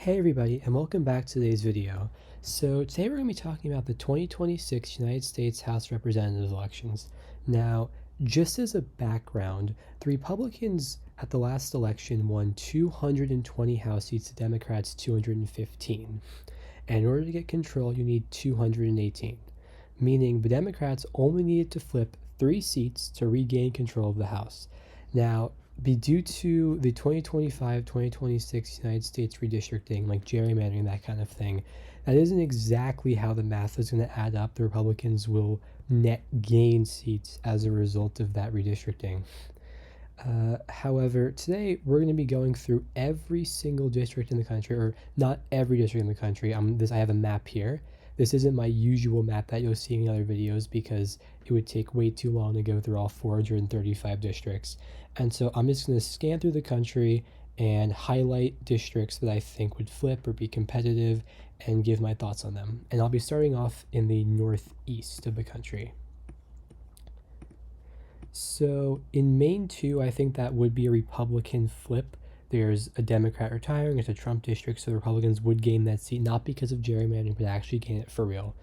Hey everybody, and welcome back to today's video. So today we're going to be talking about the 2026 United States House of Representatives elections. Now, just as a background, the Republicans at the last election won 220 House seats to Democrats' 215. And in order to get control, you need 218, meaning the Democrats only needed to flip 3 seats to regain control of the House. Now, due to the 2025-2026 United States redistricting, like gerrymandering, that kind of thing, that isn't exactly how the math is going to add up. The Republicans will net gain seats as a result of that redistricting. However, today we're going to be going through every single district in the country, or not every district in the country. I have a map here. This isn't my usual map that you'll see in other videos because it would take way too long to go through all 435 districts. And so I'm just going to scan through the country and highlight districts that I think would flip or be competitive and give my thoughts on them. And I'll be starting off in the northeast of the country. So in Maine 2, I think that would be a Republican flip. There's a Democrat retiring, it's a Trump district, so the Republicans would gain that seat, not because of gerrymandering, but actually gain it for real.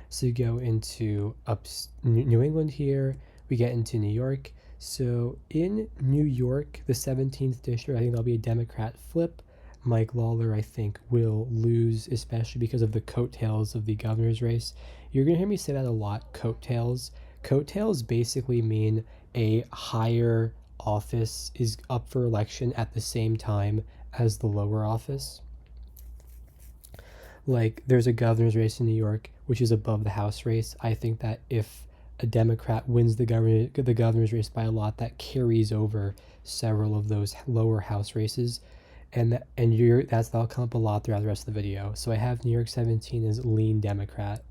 So you go into New England here, we get into New York. So in New York, the 17th district, I think there'll be a Democrat flip. Mike Lawler, I think, will lose, especially because of the coattails of the governor's race. You're going to hear me say that a lot, coattails. Coattails basically mean a higher office is up for election at the same time as the lower office. Like, there's a governor's race in New York, which is above the House race. I think that if a Democrat wins the governor's race by a lot, that carries over several of those lower House races. That'll come up a lot throughout the rest of the video. So I have New York 17 as lean Democrat,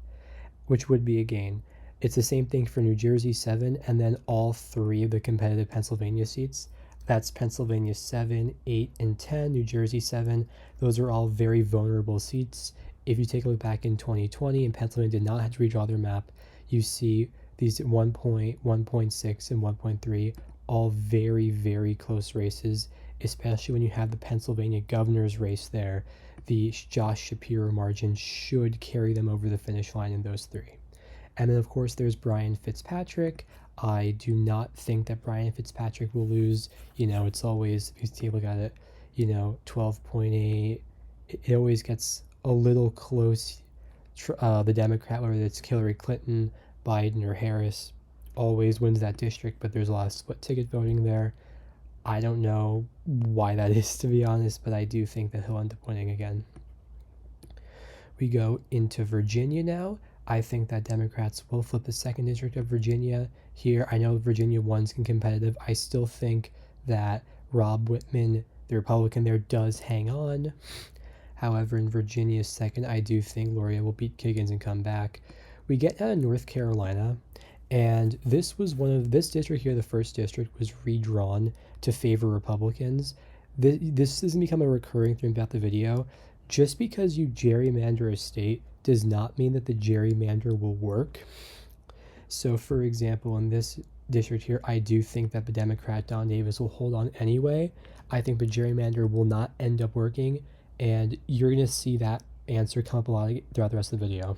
which would be a gain. It's the same thing for New Jersey 7, and then all 3 of the competitive Pennsylvania seats. That's Pennsylvania 7, 8, and 10, New Jersey 7. Those are all very vulnerable seats. If you take a look back in 2020, and Pennsylvania did not have to redraw their map, you see these 1.6, and 1.3, all very, very close races, especially when you have the Pennsylvania governor's race there. The Josh Shapiro margin should carry them over the finish line in those 3. And then, of course, there's Brian Fitzpatrick. I do not think that Brian Fitzpatrick will lose. It's always, if you take a look at it, 12.8. It always gets a little close. The Democrat, whether it's Hillary Clinton, Biden, or Harris, always wins that district, but there's a lot of split ticket voting there. I don't know why that is, to be honest, but I do think that he'll end up winning again. We go into Virginia now. I think that Democrats will flip the 2nd district of Virginia here. I know Virginia 1's competitive. I still think that Rob Whitman, the Republican there, does hang on. However, in Virginia's 2nd, I do think Luria will beat Kiggins and come back. We get out of North Carolina, and this district here, the 1st district, was redrawn to favor Republicans. This has become a recurring theme throughout the video. Just because you gerrymander a state does not mean that the gerrymander will work. So, for example, in this district here, I do think that the Democrat Don Davis will hold on anyway. I think the gerrymander will not end up working, and you're going to see that answer come up a lot throughout the rest of the video.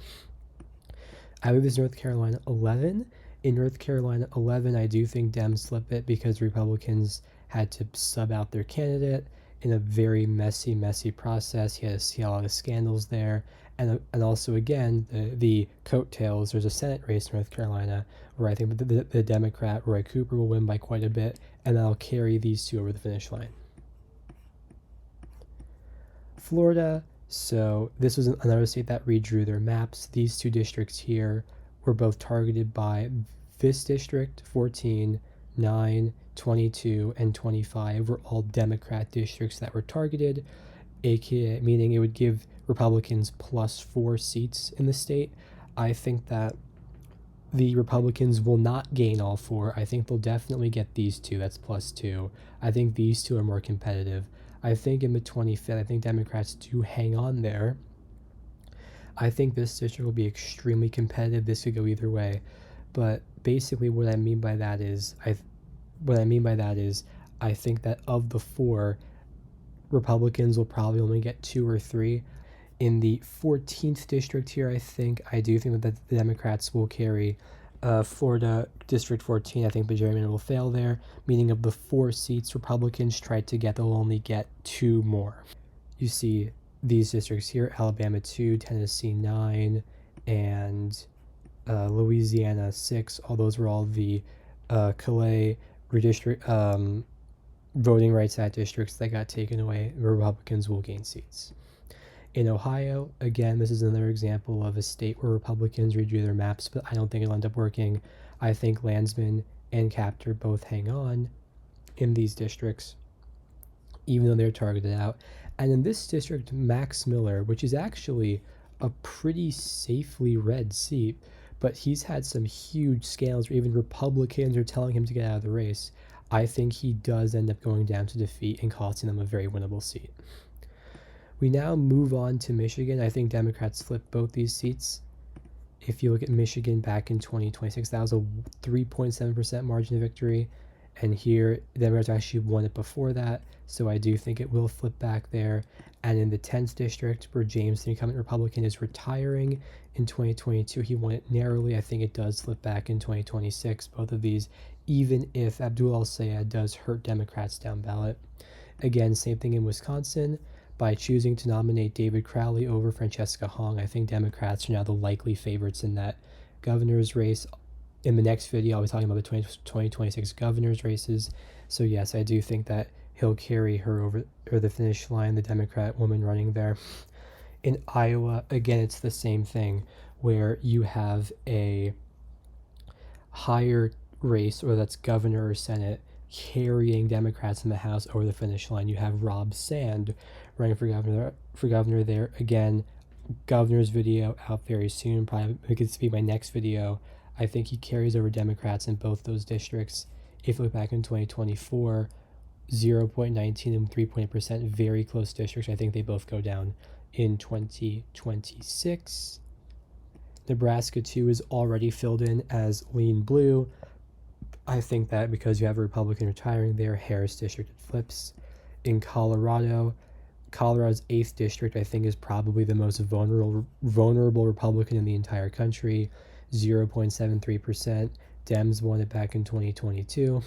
I believe it's North Carolina 11. In North Carolina 11, I do think Dems slip it because Republicans had to sub out their candidate in a very messy process. You had to see a lot of scandals there. And also, again, the coattails. There's a Senate race in North Carolina where I think the Democrat Roy Cooper will win by quite a bit, and that'll carry these 2 over the finish line. Florida. So this was another state that redrew their maps. These 2 districts here were both targeted by this district, 14, 9, 22, and 25 were all Democrat districts that were targeted, aka meaning it would give Republicans +4 seats in the state. I think that the Republicans will not gain all 4. I think they'll definitely get these 2. That's +2. I think these 2 are more competitive. I think in the 25th, I think Democrats do hang on there. I think this district will be extremely competitive. This could go either way. But basically what I mean by that is I think that of the 4, Republicans will probably only get 2 or 3. In the 14th district here, I do think that the Democrats will carry Florida District 14. I think the gerrymander will fail there, meaning of the 4 seats Republicans tried to get, they'll only get 2 more. You see these districts here: Alabama 2, Tennessee 9, and Louisiana 6. All those were all the Calais redistrict Voting Rights Act districts that got taken away. Republicans will gain seats. In Ohio, again, this is another example of a state where Republicans redo their maps, but I don't think it'll end up working. I think Landsman and Captor both hang on in these districts, even though they're targeted out. And in this district, Max Miller, which is actually a pretty safely red seat, but he's had some huge scandals where even Republicans are telling him to get out of the race. I think he does end up going down to defeat and costing them a very winnable seat. We now move on to Michigan. I think Democrats flipped both these seats. If you look at Michigan back in 2026, that was a 3.7% margin of victory. And here, Democrats actually won it before that. So I do think it will flip back there. And in the 10th district, where James, the incumbent Republican, is retiring in 2022, he won it narrowly. I think it does flip back in 2026, both of these, even if Abdul al-Sayed does hurt Democrats down ballot. Again, same thing in Wisconsin. By choosing to nominate David Crowley over Francesca Hong, I think Democrats are now the likely favorites in that governor's race. In the next video, I'll be talking about the 2026 governor's races. So yes, I do think that he'll carry her over the finish line, the Democrat woman running there. In Iowa, again, it's the same thing, where you have a higher race, or that's governor or Senate, carrying Democrats in the House over the finish line. You have Rob Sand running for governor there. Again, governor's video out very soon. Probably it could be my next video. I think he carries over Democrats in both those districts. If you look back in 2024, 0.19 and 3.8%, very close districts. I think they both go down in 2026. Nebraska 2 is already filled in as lean blue. I think that because you have a Republican retiring there, Harris district flips. In Colorado's 8th district, I think, is probably the most vulnerable Republican in the entire country, 0.73%. Dems won it back in 2022.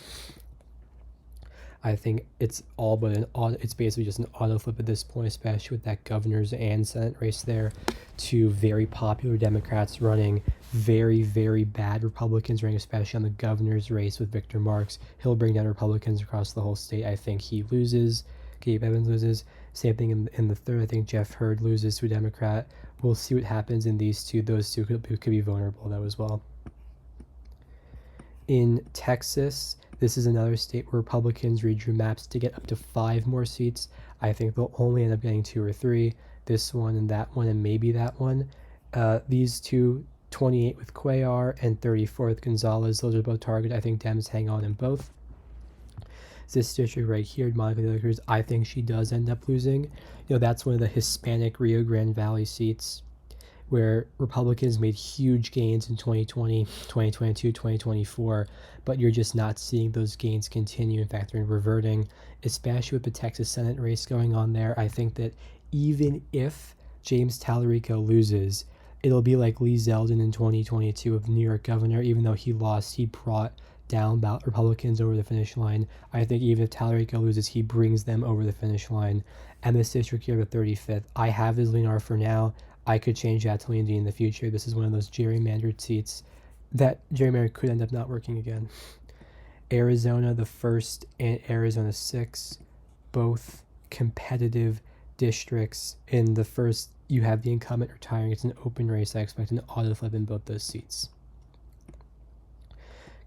I think it's all but it's basically just an auto flip at this point, especially with that governor's and Senate race there. 2 very popular Democrats running, very, very bad Republicans running, especially on the governor's race with Victor Marx. He'll bring down Republicans across the whole state. I think he loses. Gabe Evans loses. Same thing in the 3rd. I think Jeff Hurd loses to a Democrat. We'll see what happens in these 2. Those 2 could be vulnerable, though, as well. In Texas, this is another state where Republicans redrew maps to get up to 5 more seats. I think they'll only end up getting 2 or 3. This one and that one and maybe that one. These 2, 28 with Cuellar and 34 with Gonzalez, those are both targeted. I think Dems hang on in both. This district right here, Monica de la Cruz, I think she does end up losing. That's one of the Hispanic Rio Grande Valley seats where Republicans made huge gains in 2020, 2022, 2024, but you're just not seeing those gains continue. In fact, they're reverting, especially with the Texas Senate race going on there. I think that even if James Tallarico loses, it'll be like Lee Zeldin in 2022 of New York governor. Even though he lost, he brought down ballot Republicans over the finish line. I think even if Tallarico loses, he brings them over the finish line. And this district here, the 35th, I have as Leonard for now. I could change that to Lean D in the future. This is one of those gerrymandered seats that gerrymander could end up not working again. Arizona, the 1st, and Arizona 6, both competitive districts. In the 1st, you have the incumbent retiring. It's an open race. I expect an auto flip in both those seats.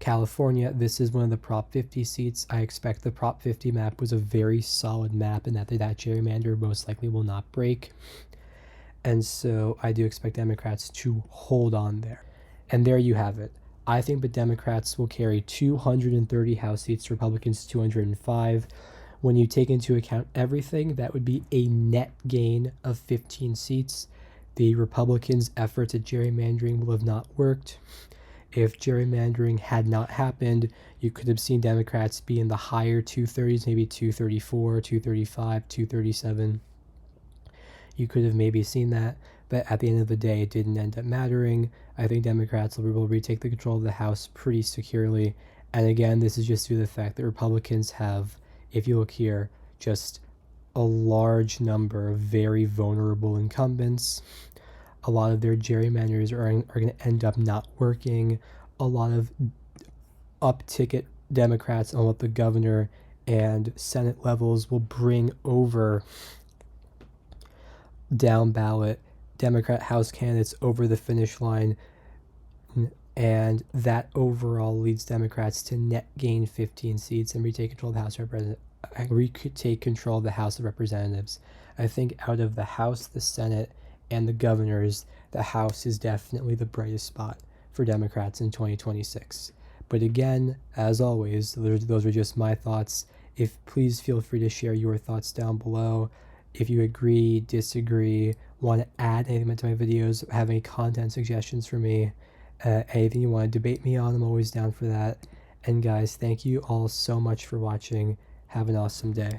California, this is one of the Prop 50 seats. I expect the Prop 50 map was a very solid map and that gerrymander most likely will not break. And so I do expect Democrats to hold on there. And there you have it. I think the Democrats will carry 230 House seats, Republicans 205. When you take into account everything, that would be a net gain of 15 seats. The Republicans' efforts at gerrymandering will have not worked. If gerrymandering had not happened, you could have seen Democrats be in the higher 230s, maybe 234, 235, 237. You could have maybe seen that, but at the end of the day, it didn't end up mattering. I think Democrats will retake the control of the House pretty securely. And again, this is just due to the fact that Republicans have, if you look here, just a large number of very vulnerable incumbents. A lot of their gerrymanders are going to end up not working. A lot of up-ticket Democrats on what the governor and Senate levels will bring over down ballot Democrat House candidates over the finish line, and that overall leads Democrats to net gain 15 seats and retake control of the House of Representatives. I think out of the House, the Senate, and the governors, the House is definitely the brightest spot for Democrats in 2026. But again, as always, those are just my thoughts. Please feel free to share your thoughts down below. If you agree, disagree, want to add anything to my videos, have any content suggestions for me, anything you want to debate me on, I'm always down for that. And guys, thank you all so much for watching. Have an awesome day.